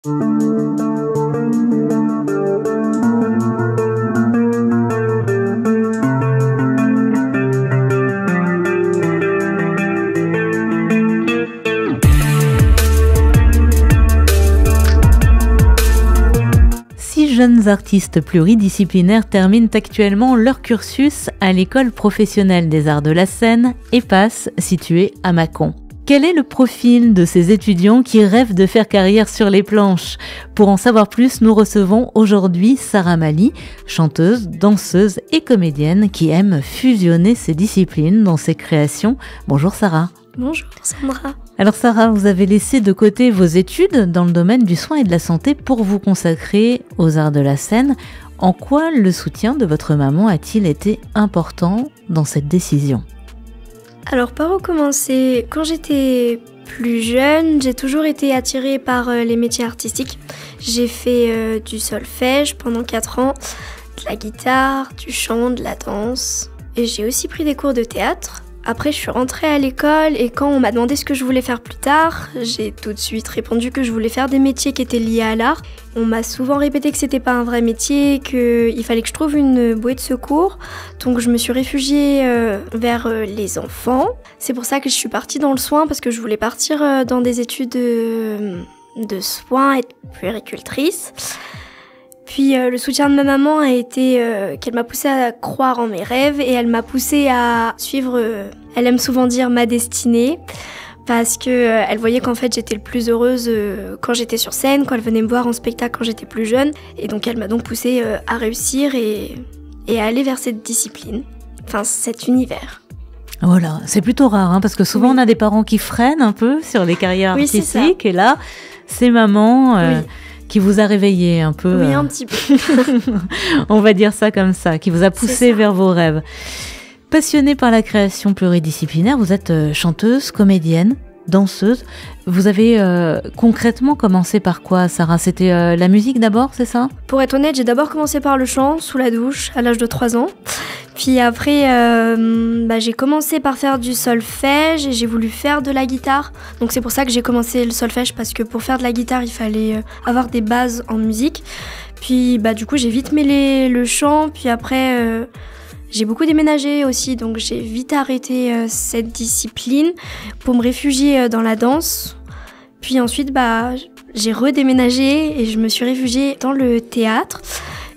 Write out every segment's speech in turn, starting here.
Jeunes artistes pluridisciplinaires terminent actuellement leur cursus à l'École professionnelle des arts de la scène, EPAS, située à Mâcon. Quel est le profil de ces étudiants qui rêvent de faire carrière sur les planches? Pour en savoir plus, nous recevons aujourd'hui Sarah Mali, chanteuse, danseuse et comédienne qui aime fusionner ces disciplines dans ses créations. Bonjour Sarah. Bonjour Sandra. Alors Sarah, vous avez laissé de côté vos études dans le domaine du soin et de la santé pour vous consacrer aux arts de la scène. En quoi le soutien de votre maman a-t-il été important dans cette décision? Alors par où commencer? Quand j'étais plus jeune, j'ai toujours été attirée par les métiers artistiques. J'ai fait du solfège pendant 4 ans, de la guitare, du chant, de la danse. Et j'ai aussi pris des cours de théâtre. Après, je suis rentrée à l'école et quand on m'a demandé ce que je voulais faire plus tard, j'ai tout de suite répondu que je voulais faire des métiers qui étaient liés à l'art. On m'a souvent répété que c'était pas un vrai métier, qu'il fallait que je trouve une bouée de secours. Donc je me suis réfugiée vers les enfants. C'est pour ça que je suis partie dans le soin parce que je voulais partir dans des études de soins, être puéricultrice. Puis le soutien de ma maman a été qu'elle m'a poussée à croire en mes rêves et elle m'a poussée à suivre, elle aime souvent dire ma destinée, parce que elle voyait qu'en fait j'étais le plus heureuse quand j'étais sur scène, quand elle venait me voir en spectacle quand j'étais plus jeune. Et donc elle m'a donc poussée à réussir et à aller vers cette discipline, enfin cet univers. Voilà, c'est plutôt rare parce que souvent on a des parents qui freinent un peu sur les carrières artistiques et là c'est maman... qui vous a réveillé un peu. Oui, un petit peu. On va dire ça comme ça, qui vous a poussé vers vos rêves. Passionnée par la création pluridisciplinaire, vous êtes chanteuse, comédienne, danseuse. Vous avez concrètement commencé par quoi, Sarah? C'était la musique d'abord, c'est ça? Pour être honnête, j'ai d'abord commencé par le chant, sous la douche, à l'âge de 3 ans. Puis après, j'ai commencé par faire du solfège et j'ai voulu faire de la guitare. Donc c'est pour ça que j'ai commencé le solfège, parce que pour faire de la guitare, il fallait avoir des bases en musique. Puis du coup, j'ai vite mêlé le chant. Puis après, j'ai beaucoup déménagé aussi, donc j'ai vite arrêté cette discipline pour me réfugier dans la danse. Puis ensuite, j'ai redéménagé et je me suis réfugiée dans le théâtre.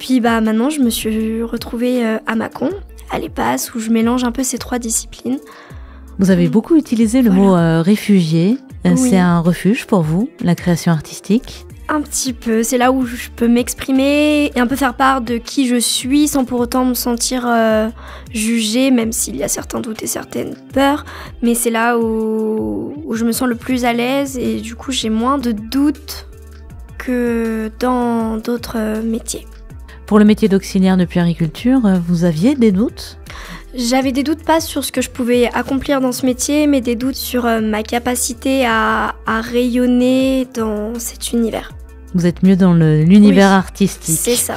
Puis maintenant, je me suis retrouvée à Mâcon, à l'EPAS, où je mélange un peu ces 3 disciplines. Vous avez beaucoup utilisé le mot réfugié. Oui. C'est un refuge pour vous, la création artistique? Un petit peu, c'est là où je peux m'exprimer et un peu faire part de qui je suis sans pour autant me sentir jugée, même s'il y a certains doutes et certaines peurs. Mais c'est là où je me sens le plus à l'aise et du coup j'ai moins de doutes que dans d'autres métiers. Pour le métier d'auxiliaire de puériculture, vous aviez des doutes? J'avais des doutes pas sur ce que je pouvais accomplir dans ce métier, mais des doutes sur ma capacité à rayonner dans cet univers. Vous êtes mieux dans l'univers artistique. C'est ça.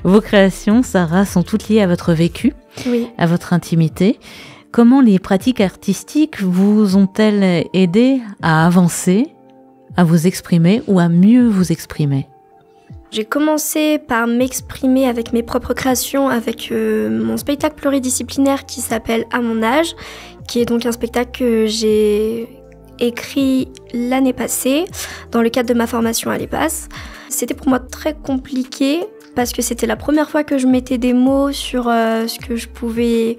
Vos créations, Sarah, sont toutes liées à votre vécu, oui, à votre intimité. Comment les pratiques artistiques vous ont-elles aidé à avancer, à vous exprimer ou à mieux vous exprimer? J'ai commencé par m'exprimer avec mes propres créations, avec mon spectacle pluridisciplinaire qui s'appelle À mon âge, qui est donc un spectacle que j'ai écrit l'année passée dans le cadre de ma formation à l'EPAS. C'était pour moi très compliqué parce que c'était la première fois que je mettais des mots sur ce que je pouvais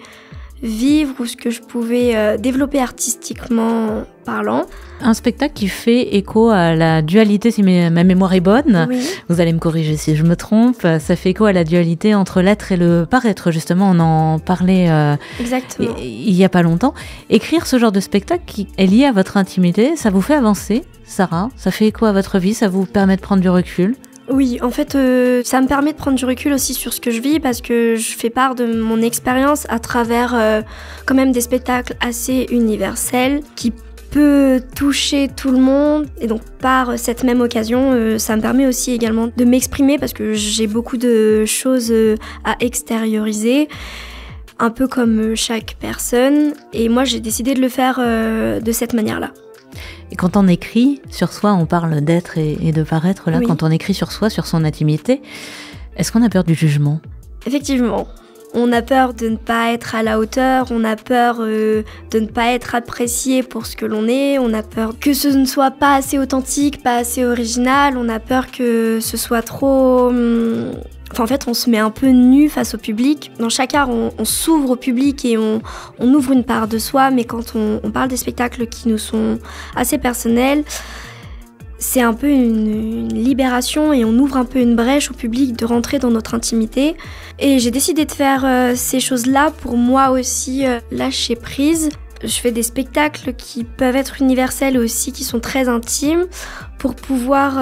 vivre ou ce que je pouvais développer artistiquement parlant. Un spectacle qui fait écho à la dualité, si ma mémoire est bonne, oui. Vous allez me corriger si je me trompe, ça fait écho à la dualité entre l'être et le paraître, justement, on en parlait Exactement. Il y a pas longtemps. Écrire ce genre de spectacle qui est lié à votre intimité, ça vous fait avancer, Sarah? Ça fait écho à votre vie, ça vous permet de prendre du recul? Oui, en fait, ça me permet de prendre du recul aussi sur ce que je vis parce que je fais part de mon expérience à travers quand même des spectacles assez universels qui peut toucher tout le monde. Et donc, par cette même occasion, ça me permet aussi également de m'exprimer parce que j'ai beaucoup de choses à extérioriser, un peu comme chaque personne. Et moi, j'ai décidé de le faire de cette manière-là. Et quand on écrit sur soi, on parle d'être et de paraître, là, quand on écrit sur soi, sur son intimité, est-ce qu'on a peur du jugement ? Effectivement. On a peur de ne pas être à la hauteur, on a peur de ne pas être apprécié pour ce que l'on est, on a peur que ce ne soit pas assez authentique, pas assez original, on a peur que ce soit trop... Enfin, en fait, on se met un peu nu face au public. Dans chaque art, on s'ouvre au public et on ouvre une part de soi, mais quand on parle des spectacles qui nous sont assez personnels, c'est un peu une libération et on ouvre un peu une brèche au public de rentrer dans notre intimité. Et j'ai décidé de faire ces choses-là pour moi aussi lâcher prise. Je fais des spectacles qui peuvent être universels et aussi qui sont très intimes pour pouvoir,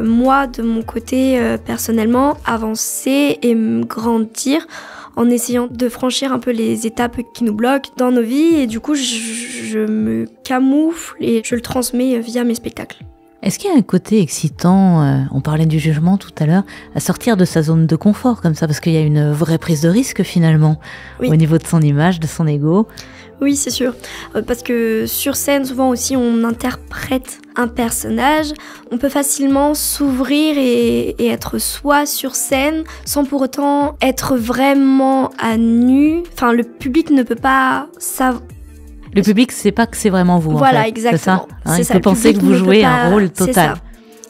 moi, de mon côté, personnellement, avancer et me grandir en essayant de franchir un peu les étapes qui nous bloquent dans nos vies. Et du coup, je me camoufle et je le transmets via mes spectacles. Est-ce qu'il y a un côté excitant, on parlait du jugement tout à l'heure, à sortir de sa zone de confort comme ça, parce qu'il y a une vraie prise de risque finalement, au niveau de son image, de son ego? Oui, c'est sûr. Parce que sur scène, souvent aussi, on interprète un personnage. On peut facilement s'ouvrir et être soi sur scène sans pour autant être vraiment à nu. Enfin, le public ne peut pas savoir. Le public ne sait pas que c'est vraiment vous. Voilà, en fait. exactement. C'est ça. Il peut penser que vous jouez un rôle total. C'est ça.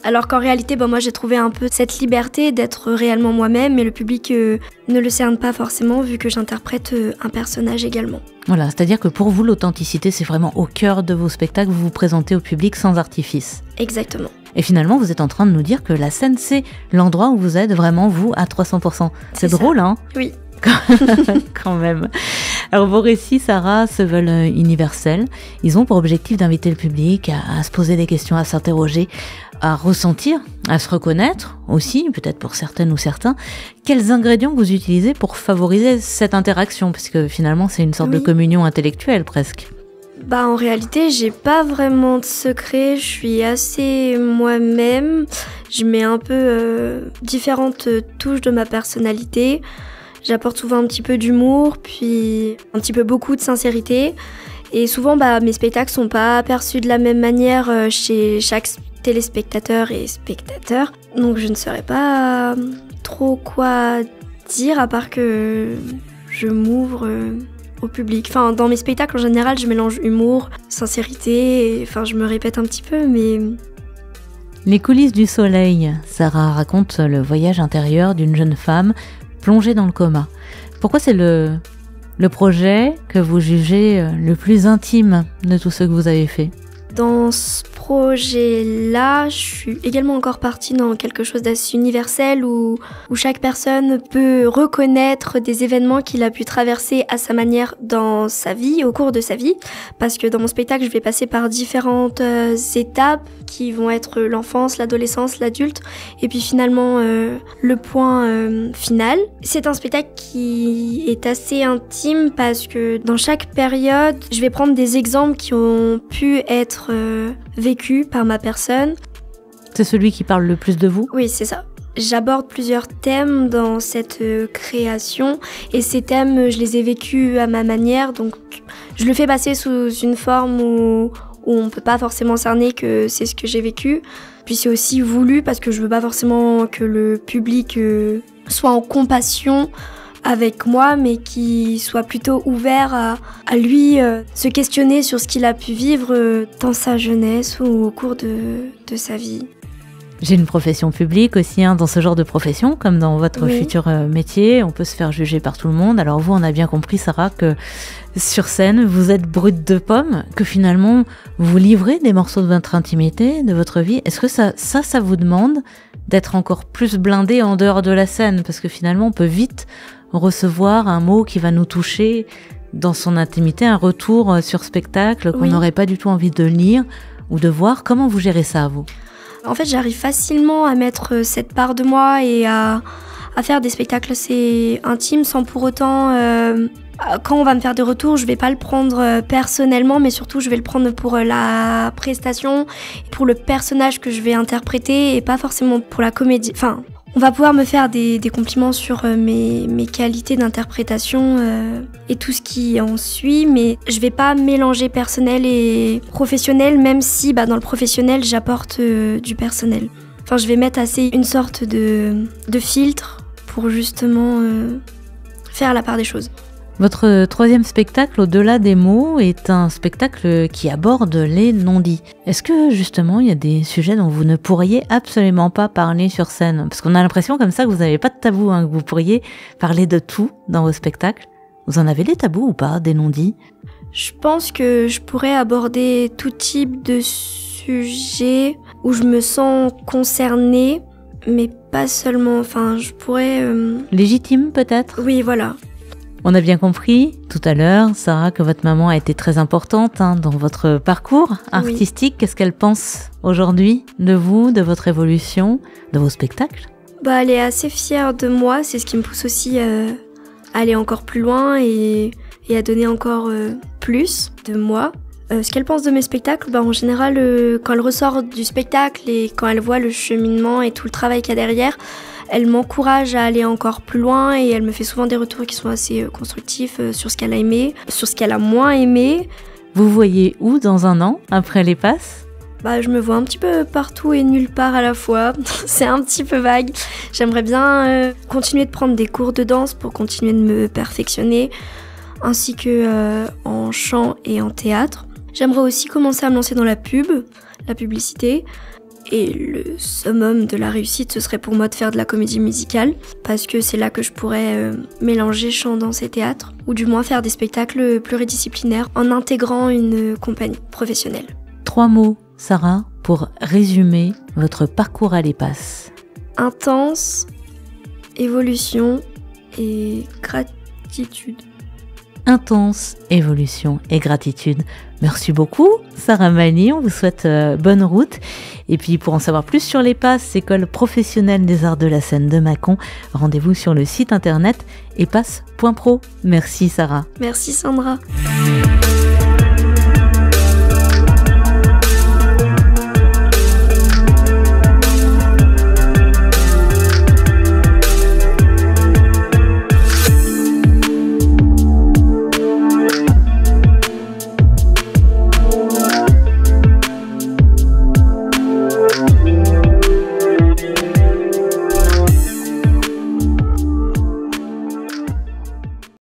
Alors qu'en réalité, moi j'ai trouvé un peu cette liberté d'être réellement moi-même, mais le public ne le cerne pas forcément vu que j'interprète un personnage également. Voilà, c'est-à-dire que pour vous, l'authenticité, c'est vraiment au cœur de vos spectacles, vous vous présentez au public sans artifice. Exactement. Et finalement, vous êtes en train de nous dire que la scène, c'est l'endroit où vous êtes vraiment vous à 300%. C'est drôle, hein ? Oui. Quand même. Alors vos récits, Sarah, se veulent universels. Ils ont pour objectif d'inviter le public à se poser des questions, à s'interroger, à ressentir, à se reconnaître aussi, peut-être pour certaines ou certains. Quels ingrédients vous utilisez pour favoriser cette interaction ? Parce que finalement, c'est une sorte de communion intellectuelle presque. En réalité, j'ai pas vraiment de secret. Je suis assez moi-même. Je mets un peu différentes touches de ma personnalité. J'apporte souvent un petit peu d'humour, puis un petit peu beaucoup de sincérité. Et souvent, mes spectacles sont pas perçus de la même manière chez chaque téléspectateur et spectateur. Donc je ne saurais pas trop quoi dire, à part que je m'ouvre au public. Enfin, dans mes spectacles, en général, je mélange humour, sincérité, et, je me répète un petit peu, mais... Les coulisses du soleil. Sarah raconte le voyage intérieur d'une jeune femme plongée dans le coma. Pourquoi c'est le projet que vous jugez le plus intime de tous ceux que vous avez fait ? Dans ce projet-là, je suis également encore partie dans quelque chose d'assez universel où chaque personne peut reconnaître des événements qu'il a pu traverser à sa manière dans sa vie, au cours de sa vie. Parce que dans mon spectacle, je vais passer par différentes étapes qui vont être l'enfance, l'adolescence, l'adulte et puis finalement le point final. C'est un spectacle qui est assez intime parce que dans chaque période, je vais prendre des exemples qui ont pu être vécu par ma personne. C'est celui qui parle le plus de vous ? Oui, c'est ça. J'aborde plusieurs thèmes dans cette création et ces thèmes, je les ai vécus à ma manière, donc je le fais passer sous une forme où on ne peut pas forcément cerner que c'est ce que j'ai vécu. Puis c'est aussi voulu parce que je veux pas forcément que le public soit en compassion avec moi, mais qui soit plutôt ouvert à lui se questionner sur ce qu'il a pu vivre dans sa jeunesse ou au cours de sa vie. J'ai une profession publique aussi, dans ce genre de profession, comme dans votre futur métier, on peut se faire juger par tout le monde. Alors vous, on a bien compris, Sarah, que sur scène, vous êtes brute de pomme, que finalement, vous livrez des morceaux de votre intimité, de votre vie. Est-ce que ça vous demande d'être encore plus blindé en dehors de la scène ? Parce que finalement, on peut vite recevoir un mot qui va nous toucher dans son intimité, un retour sur spectacle qu'on n'aurait pas du tout envie de lire ou de voir. Comment vous gérez ça, vous ? En fait, j'arrive facilement à mettre cette part de moi et à faire des spectacles assez intimes sans pour autant... quand on va me faire des retours, je vais pas le prendre personnellement, mais surtout je vais le prendre pour la prestation, pour le personnage que je vais interpréter et pas forcément pour la comédie. Enfin, On va pouvoir me faire des compliments sur mes qualités d'interprétation et tout ce qui en suit, mais je vais pas mélanger personnel et professionnel, même si dans le professionnel, j'apporte du personnel. Enfin, je vais mettre assez une sorte de filtre pour justement faire la part des choses. Votre troisième spectacle, Au-delà des mots, est un spectacle qui aborde les non-dits. Est-ce que justement il y a des sujets dont vous ne pourriez absolument pas parler sur scène? Parce qu'on a l'impression comme ça que vous n'avez pas de tabou, que vous pourriez parler de tout dans vos spectacles. Vous en avez des tabous ou pas, des non-dits? Je pense que je pourrais aborder tout type de sujet où je me sens concernée, mais pas seulement, je pourrais... Légitime peut-être? Oui, voilà. On a bien compris tout à l'heure, Sarah, que votre maman a été très importante dans votre parcours artistique. Oui. Qu'est-ce qu'elle pense aujourd'hui de vous, de votre évolution, de vos spectacles? Elle est assez fière de moi, c'est ce qui me pousse aussi à aller encore plus loin et à donner encore plus de moi. Ce qu'elle pense de mes spectacles, en général, quand elle ressort du spectacle et quand elle voit le cheminement et tout le travail qu'il y a derrière, elle m'encourage à aller encore plus loin et elle me fait souvent des retours qui sont assez constructifs sur ce qu'elle a aimé, sur ce qu'elle a moins aimé. Vous voyez où dans un an, après les passes? Je me vois un petit peu partout et nulle part à la fois. C'est un petit peu vague. J'aimerais bien continuer de prendre des cours de danse pour continuer de me perfectionner, ainsi que en chant et en théâtre. J'aimerais aussi commencer à me lancer dans la publicité. Et le summum de la réussite, ce serait pour moi de faire de la comédie musicale, parce que c'est là que je pourrais mélanger chant, danse et théâtre, ou du moins faire des spectacles pluridisciplinaires en intégrant une compagnie professionnelle. 3 mots, Sarah, pour résumer votre parcours à l'EPAS. Intense, évolution et gratitude. Intense, évolution et gratitude. Merci beaucoup, Sarah Mali. On vous souhaite bonne route. Et puis, pour en savoir plus sur l'EPAS, École professionnelle des arts de la scène de Mâcon, rendez-vous sur le site internet epas.pro. Merci, Sarah. Merci, Sandra.